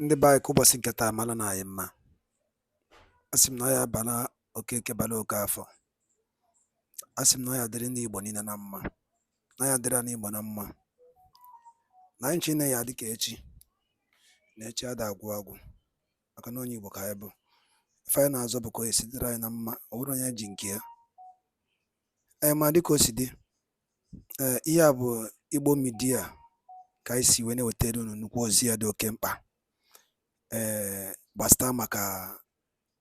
Ndị be anyị ka ụbọchị nke taa mara na anyị mma. Asị m na ọ ya bala okeke bala oke afọ. Asị m na ọ ya dịrị ndị Igbo niile na mma, na ya dịrị anyị Igbo na mma, na anyị nche ya dị ka echi, na echi ada agwụ agwụ, maka na onye Igbo ka anyị bụ. Ife anyị na-azọ bụ ka o esi dịrị anyị na mma, ọ bụrụ onye ji nke ya. Ma dịka o si dị, ihe a bụ Igbo midia ka anyị si wee na-ewetara unu nnukwu ozi ya dị oke mkpa. Gbasịta maka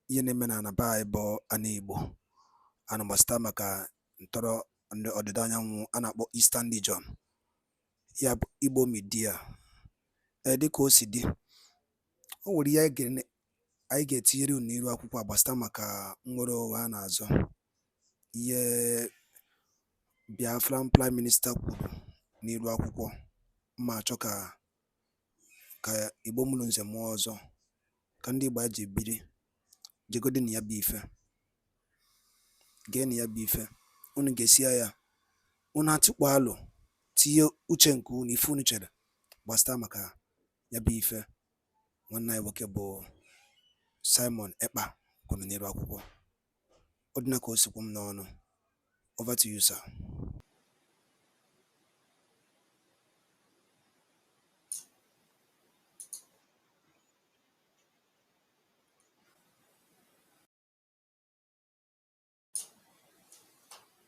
ihe na-eme na be anyị bụ ana Igbo, ana gbasịta maka ntọrọ ọdịda anyanwụ a na-akpọ Eastern Region, ya bụ Igbo midia. Dịka o si dị, o nwere ihe anyị ga-etinyere unu n'iru akwụkwọ gbasịta maka nnwere onwe a na-azọ, ihe Biafran Prime Minister kwuru n'iru akwụkwọ. Mma achọ ka Igbo mụrụ nze mụọ ọzọ, ka ndị Igbo ji biri, jegodi na ya bụ ife, gee na ya bụ ife, unu ga-esi ya, unu atụkpọ alụ, tinye uche nke unu, ife unu chere gbasịta maka ya bụ ife nwanne anyị nwoke bụ Simon Ekpa kwuru n'iru akwụkwọ. Ọ dị na ka o sikwu m n'ọnụ. Over to you, sir.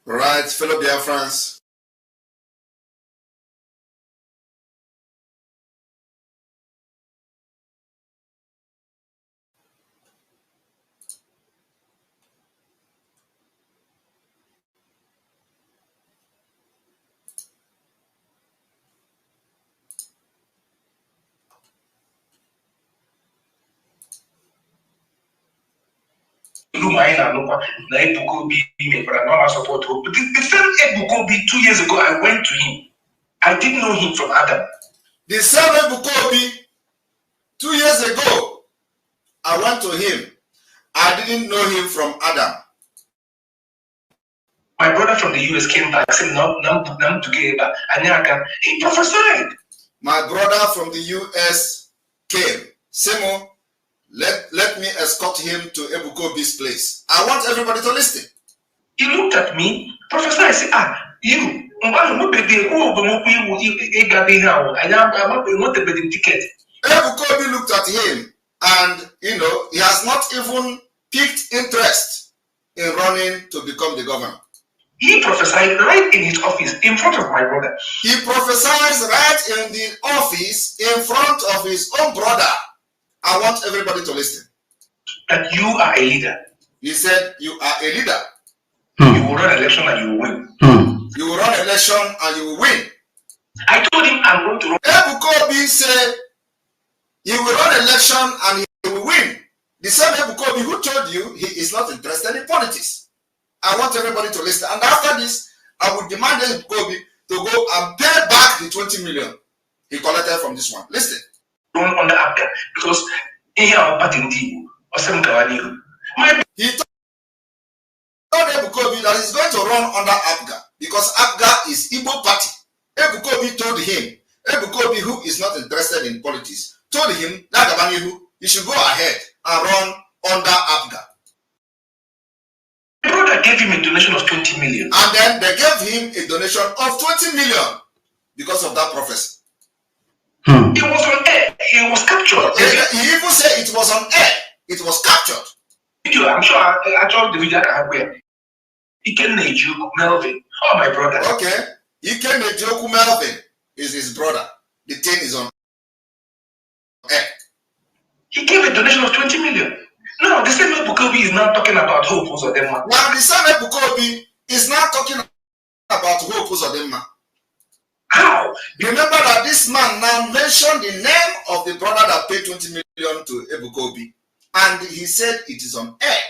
All right, fellow BIAFRANS. Support Hope. The same Ebukobi 2 years ago, I went to him. I didn't know him from Adam. The same Ebukobi 2 years ago, I went to him. I didn't know him from Adam. My brother from the US came back saying, "Nam together." He prophesied. My brother from the US came. Simo, let me escort him to Ebukobi's place. I want everybody to listen. He looked at me, prophesied, said, you. Ebukobi looked at him and, he has not even piqued interest in running to become the governor. He prophesied right in his office in front of my brother. He prophesied right in the office in front of his own brother. I want everybody to listen. That you are a leader. He said, you are a leader. You will run election and you will win. You will run election and you will win. I told him I'm going to run. Ebukobi said he will run election and he will win. The same Ebukobi who told you he is not interested in politics. I want everybody to listen. And after this, I would demand Ebukobi to go and pay back the 20 million he collected from this one. Listen. Run on the APGA because he told Ebukobi that he's going to run under APGA because APGA is Igbo party. Ebukobi told him, Ebukobi, who is not interested in politics, told him that he should go ahead and run under APGA. My brother gave him a donation of 20 million. And then they gave him a donation of 20 million because of that prophecy. It was on air. It was captured. He even said it was on air. It was captured. Video, I'm sure I told the video I have where Ikennejoku Melvin. Oh, my brother. Okay. Ikennejoku Melvin is his brother. The thing is on air. He gave a donation of 20 million. Now, the same Ebukobi is now talking about Hope Uzodinma. Now, the same Ebukobi is now talking about Hope Uzodinma. How? Remember that this man now mentioned the name of the brother that paid 20 million to Ebukobi. And he said it is on air.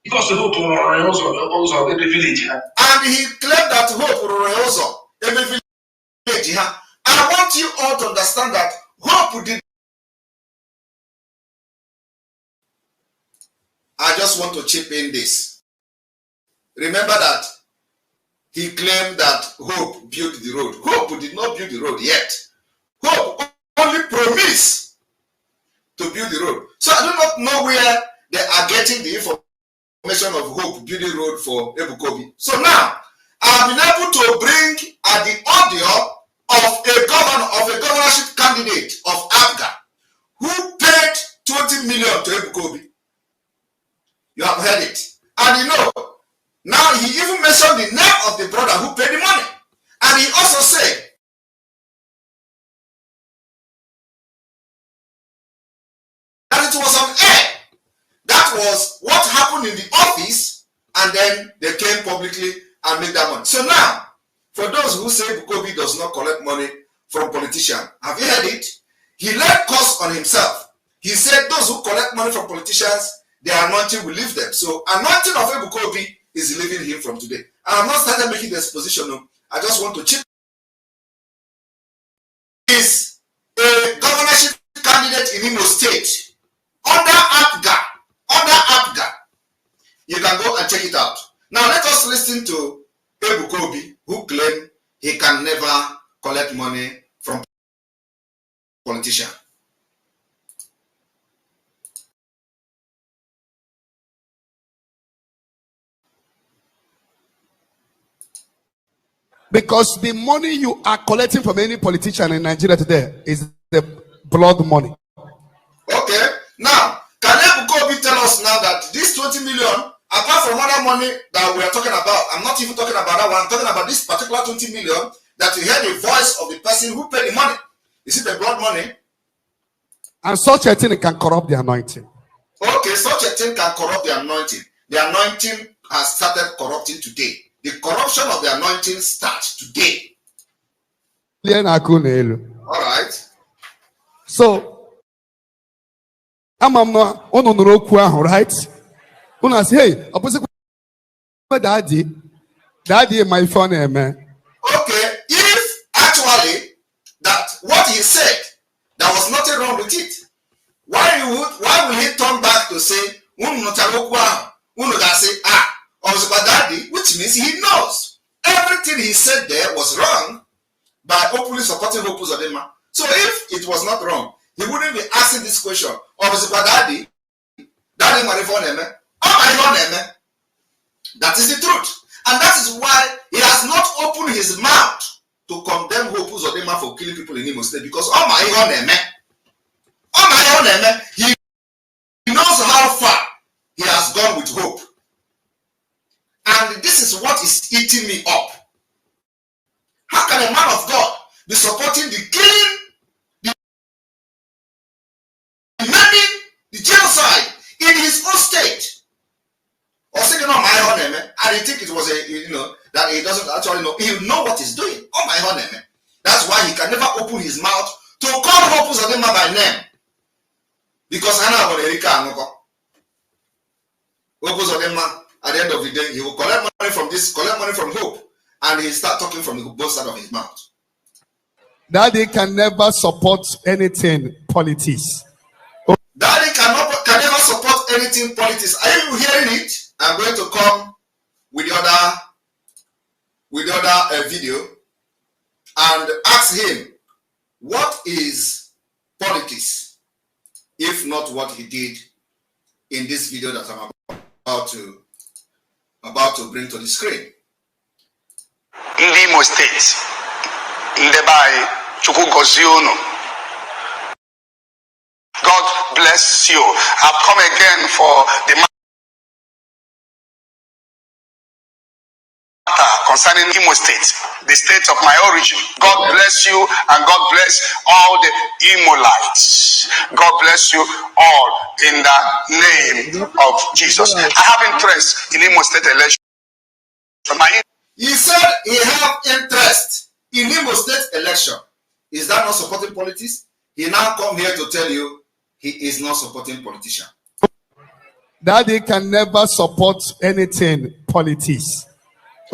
Because the Hope also every village. And he claimed that Hope also every village. I want you all to understand that Hope did. I just want to chip in this. Remember that he claimed that Hope built the road. Hope did not build the road yet. Hope only promised to build the road. So I do not know where they are getting the information of Hope building road for Ebukobi. So now I've been able to bring the audio of a governorship candidate of ABGA who paid 20 million to Ebukobi. You have heard it. And you know, now he even mentioned the name of the brother who paid the money. And he also said that it was on air. That was what happened in the office, and then they came publicly and made that money. So now, for those who say Bukobi does not collect money from politicians, have you heard it? He laid costs on himself. He said those who collect money from politicians, their anointing will leave them. So anointing of Ebukobi is leaving him from today. I have not started making the exposition. I just want to chip. Is a governorship candidate in Imo State under APGA. You can go and check it out. Now let us listen to Ebukobi, who claimed he can never collect money from politicians. Because the money you are collecting from any politician in Nigeria today is the blood money. Okay. Now, can Ebukobi tell us now that this 20 million, apart from other money that we are talking about, I'm not even talking about that one, I'm talking about this particular 20 million that you heard the voice of the person who paid the money. Is it the blood money? And such a thing can corrupt the anointing. Okay, such a thing can corrupt the anointing. The anointing has started corrupting today. The corruption of the anointing starts today. All right. So, right? When I say, hey, daddy, my phone, man. Okay, if actually that what he said, there was nothing wrong with it, why will he turn back to say, daddy, which means he knows everything he said there was wrong by openly supporting Hope Uzodinma. So if it was not wrong, he wouldn't be asking this question. Daddy, that is the truth. And that is why he has not opened his mouth to condemn Hope Uzodinma for killing people in Imo State, because he knows how far he has gone with Hope. And this is what is eating me up. How can a man of God be supporting the killing, the murder, the genocide in his own state? Or saying, my own name, I think it was that he doesn't actually know. He know what he's doing. Oh my own name. That's why he can never open his mouth to call Hope Uzodinma by name. Because I know about Erika Anoko. Hope Uzodinma, at the end of the day, he will collect money from this, collect money from Hope, and he start talking from both sides of his mouth. Daddy can never support anything politics. Daddy can never support anything politics. Are you hearing it? I'm going to come with the other video and ask him, what is politics, if not what he did in this video that I'm about to bring to the screen. In Imo State, Ndebai Chukugoziono. God bless you. I've come again for the matter concerning Imo State, the state of my origin. God bless you, and God bless all the Imolites. God bless you all in the name of Jesus. I have interest in Imo State election. He said he have interest in Imo State election. Is that not supporting politics? He now come here to tell you he is not supporting politicians. Daddy can never support anything politics.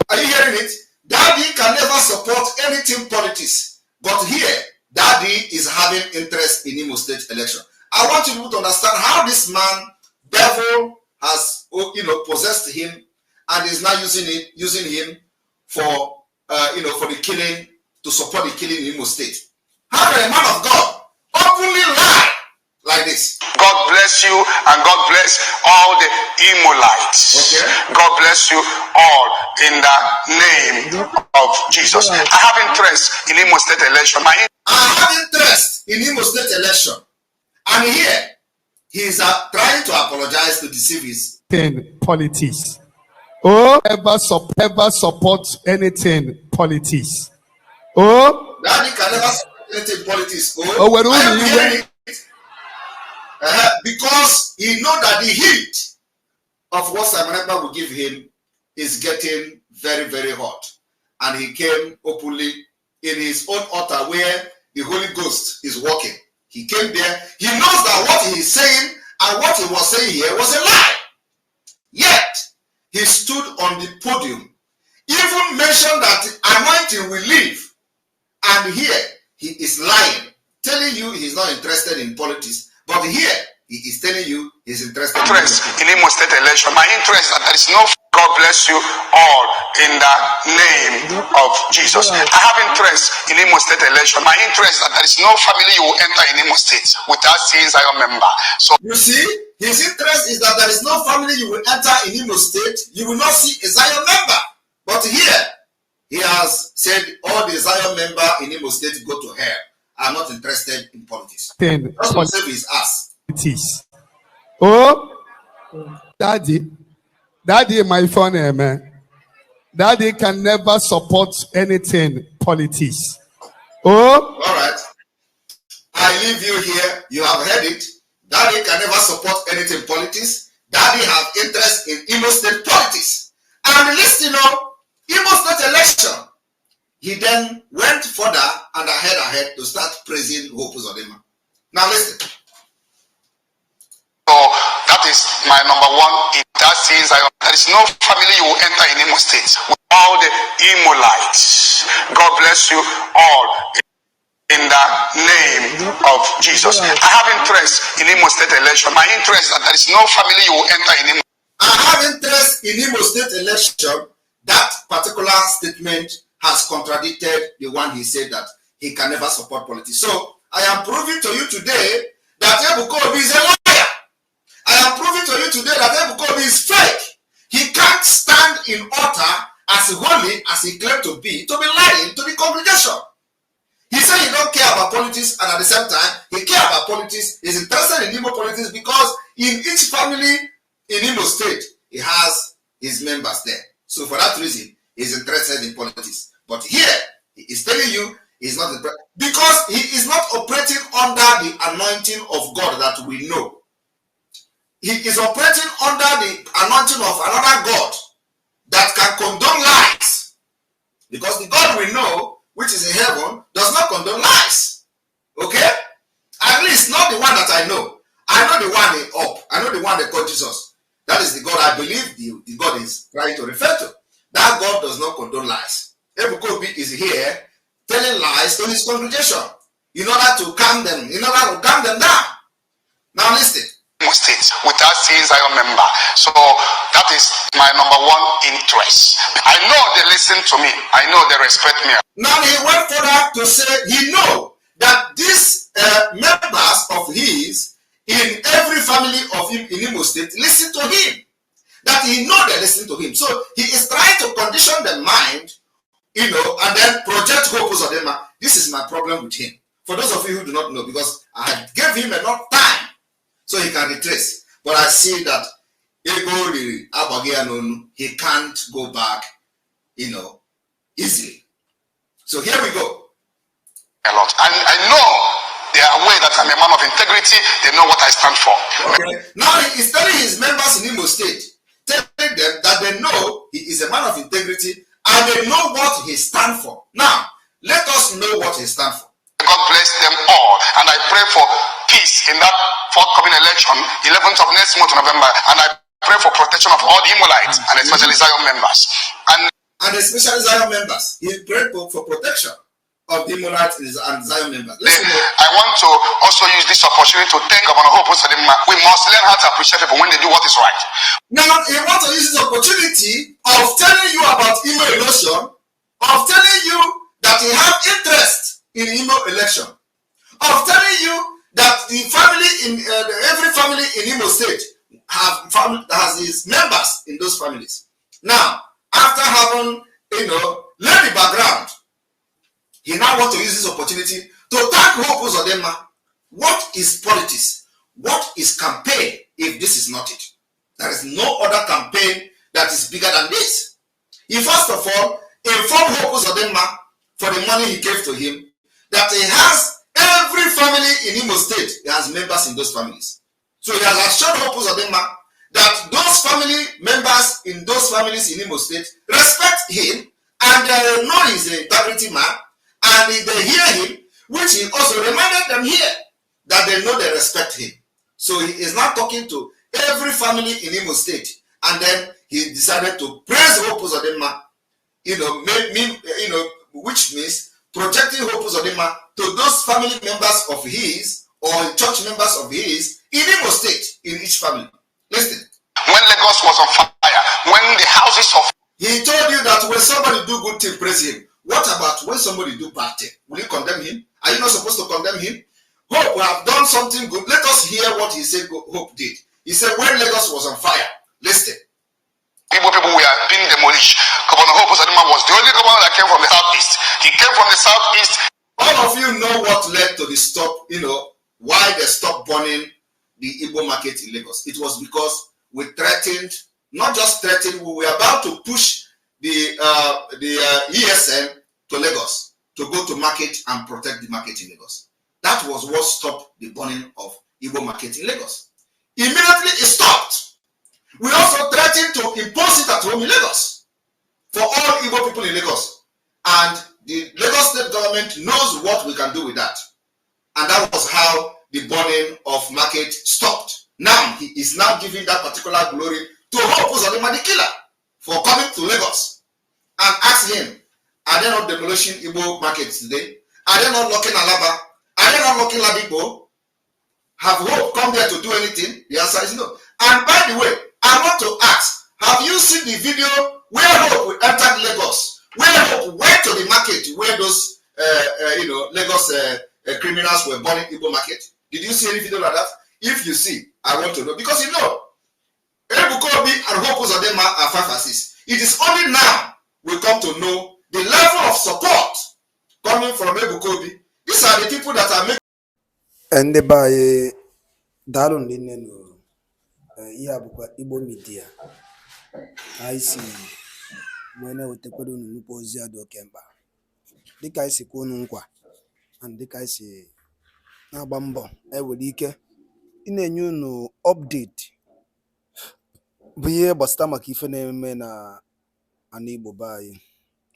Are you hearing it? Daddy can never support anything politics. But here, Daddy is having interest in Imo State election. I want you to understand how this man, devil, has possessed him and is now using him for for the killing, to support the killing in Imo State. How can a man of God openly lie like this? bless you and God bless all the Imolites. Okay. God bless you all in the name of Jesus. I have interest in Imo State election. I have interest in Imo State election. And here, he is trying to apologize to deceive his politics. Oh, ever support anything politics. Oh, Daddy can never support anything politics. Oh, we're I am only hearing it. Because he know that the heat of what Simon Ekpa will give him is getting very, very hot. And he came openly in his own altar where the Holy Ghost is working. He came there. He knows that what he is saying and what he was saying here was a lie. Yet, he stood on the podium, even mentioned that the anointing will leave. And here, he is lying, telling you he's not interested in politics. But here, he is telling you he's interested in Imo State election. My interest is that there is no God bless you all in the name of Jesus. I have interest in Imo State election. My interest is that there is no family you will enter in Imo State without seeing Zion member. So you see, his interest is that there is no family you will enter in Imo State. You will not see a Zion member. But here, he has said all the Zion member in Imo State go to hell. I'm not interested in politics. That's what save his ass. It is. Oh, daddy, my phone, man. Daddy can never support anything politics. Oh, all right. I leave you here. You have heard it. Daddy can never support anything politics. Daddy have interest in Imo State politics. And listen, Imo State election. He then went further and ahead to start praising Hope Uzodimma. Now listen. So that is my number one. It does say there is no family you will enter in Imo State with all the Imolites. God bless you all in the name of Jesus. I have interest in Imo State election. My interest is that there is no family you will enter in Imo. I have interest in Imo State election. That particular statement has contradicted the one he said that he can never support politics. So I am proving to you today that Ebuka Obi is a liar. I am proving to you today that Ebuka Obi is fake. He can't stand in altar as holy as he claimed to be lying to the congregation. He said he don't care about politics, and at the same time, he cares about politics. He's interested in Imo politics because in each family in Imo State, he has his members there. So for that reason, he's interested in politics. But here, he is telling you he's not interested because he is not operating under the anointing of God that we know. He is operating under the anointing of another God that can condone lies. Because the God we know, which is in heaven, does not condone lies. Okay? At least not the one that I know. I know the one in up. I know the one they call Jesus. That is the God I believe the God is trying to refer to. That God does not condone lies. Ebuka Obi is here telling lies to his congregation in order to calm them down. Now listen. State without seeing Zion member. So that is my number one interest. I know they listen to me. I know they respect me. Now he went further to say he know that these members of his in every family of him in Imo State listen to him. That he know they listen to him. So he is trying to condition the mind, and then project Hope Uzodimma. This is my problem with him. For those of you who do not know, because I gave him enough time so he can retrace. But I see that he can't go back, easily. So here we go. A lot. And I know they are aware that I'm a man of integrity. They know what I stand for. Okay. Now he is telling his members in Imo State, telling them that they know he is a man of integrity and they know what he stands for. Now, let us know what he stands for. God bless them all. And I pray for peace in that forthcoming election, 11th of next month, November. And I pray for protection of all the Imolites and especially Zion members. And especially Zion members. He prayed for protection of the Imolites and Zion members. I want to also use this opportunity to thank Governor Hope Uzodimma. We must learn how to appreciate people when they do what is right. Now, he wants to use this opportunity of telling you about Imo election, of telling you that he has interest in Imo election, of telling you that the family in every family in Imo State has its members in those families. Now, after having laid the background, he now wants to use this opportunity to thank Hope Uzodinma. What is politics? What is campaign if this is not it? There is no other campaign that is bigger than this. He first of all informed Hope Uzodinma for the money he gave to him that he has every family in Imo State. He has members in those families. So he has assured Hope Uzodinma that those family members in those families in Imo State respect him and they know he's an integrity man and they hear him, which he also reminded them here that they know they respect him. So he is now talking to every family in Imo State, and then he decided to praise Hope Uzodinma, which means projecting Hope Uzodinma to those family members of his or church members of his in Imo State, in each family. Listen. When Lagos was on fire, when the houses of... He told you that when somebody do good thing, praise him. What about when somebody do bad thing? Will you condemn him? Are you not supposed to condemn him? Hope will have done something good. Let us hear what he said Hope did. He said when Lagos was on fire, listen. People were being demolished. Governor Hope Uzodinma was the only governor that came from the southeast. He came from the southeast. All of you know what led to the stop, why they stopped burning the Igbo market in Lagos. It was because we threatened, not just threatened, we were about to push the ESN to Lagos to go to market and protect the market in Lagos. That was what stopped the burning of Igbo market in Lagos. Immediately it stopped. We also threatened to impose it at home in Lagos for all Igbo people in Lagos. And the Lagos state government knows what we can do with that. And that was how the burning of market stopped. Now, he is now giving that particular glory to Hope Uzodinma, the killer, for coming to Lagos and ask him, are they not demolishing Igbo markets today? Are they not locking Alaba? Are they not locking Ladipo? Have Hope come there to do anything? The answer is no. And by the way, I want to ask, have you seen the video where Hope entered Lagos? Where Hope went to the market where those, Lagos criminals were burning Igbo market? Did you see any video like that? If you see, I want to know. Because Ebuka Obi and Hope Uzodinma are 5 and 6. It is only now we come to know the level of support coming from Ebuka Obi. These are the people that are making. And by Darun Linenu, Yabukwa Igbo Media, I see when I would take on Nupozia do Kemba. The guy see Kununkwa, and the guy see Nabambo, I would ike in a new update. Buye Bastama Kifene Mena and Igbo Bay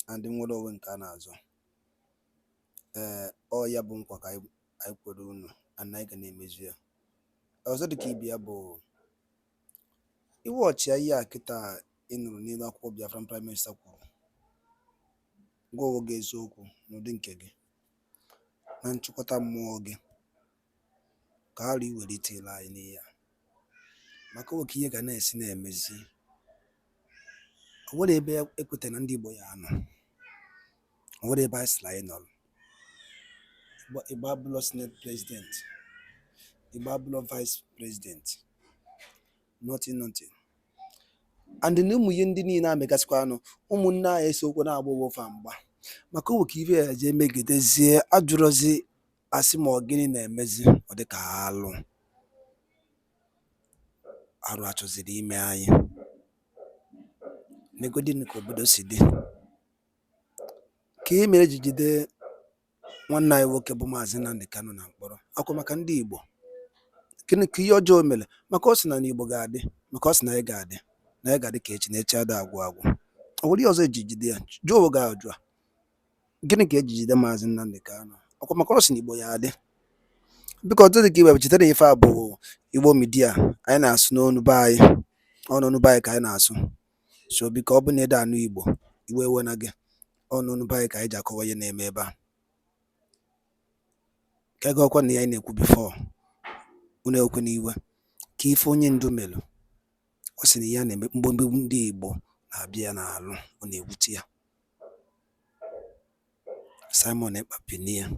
and the Modo Winkanazo. Or Yabunkwa I put on and I can name is here. I was at the Kibiabo. You watch a year kita in Nina Kobia from Prime Minister. Go against Zoku, no dinkegi. Nanchukota Morgan. Kali will detail in here. Mako Kia Ganes in a messy. What a bear equaten and boyano. What a by Slynol. But a Babylon net president. A Babylon vice president. Nothing. And the new Muyindi na Megasquano, Umuna is so good about Famba. Mako Kiva, they make it as Adrozi Asimo getting a messy or the Carlo. Aratos the email. Negodin Kobodo City. Came a one night walk a bomazin and the cannon and borrow. Akomakandibo. Can you Joe Miller? Macos na Nibo Gadi, Macos na Gadi. Na ga the kitchen, nature that wago. What do you say, Gigi? Joe Gadra. Guinea Gigi the Mazin and the Cano. Okomacos in Boyade. Because to give a vegetarian fabo, you won't me dear. I know no buy on no buy Kainasu. So be carbonate and Nibo. You will one again. On no buy Kaijako your name ever. Kago kwa ni ene before. Une okuniwe. Kifonye ndumelo. Osini yane mbombe ndi Igbo na-abịa n'alụ ọ na-ewute ya. Simon Ekpapinia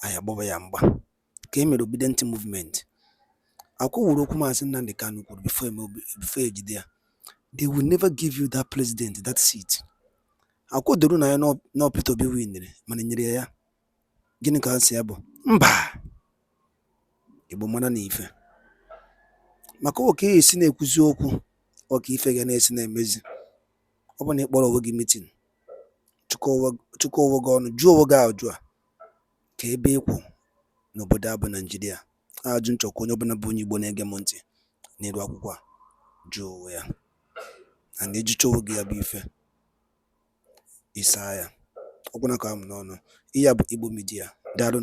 anyị agbaba ya mgba ka e mere obedient movement. Akwa wuru okwu Maazị Nnamdi Kanu kwuru before ejide ya, they will never give you that president, that seat. Akwa doro na ya na Peter Obi winere mana nyere ya. Gịnị ka ha si ya bụ mba? Igbo mara na ife maka oke esi na-ekwuzi okwu ọka ife ga na-esi na-emezi. Ọ bụ na ịkpọrọ onwe gị mitin, chụkọ onwe gị ọnụ, jụọ onwe gị ajụ a ka ebe ịkwụ n'obodo a bụ Naijiria. Ajụ nchọkwa onye ọbụla bụ onye Igbo na-ege m ntị n'elu akwụkwọ a, jụọ onwe ya, na na-ejicha onwe gị ya bụ ife isaa ya. Ọgwụna ka m n'ọnụ. Ihe a bụ Igbo Media. Daalụ.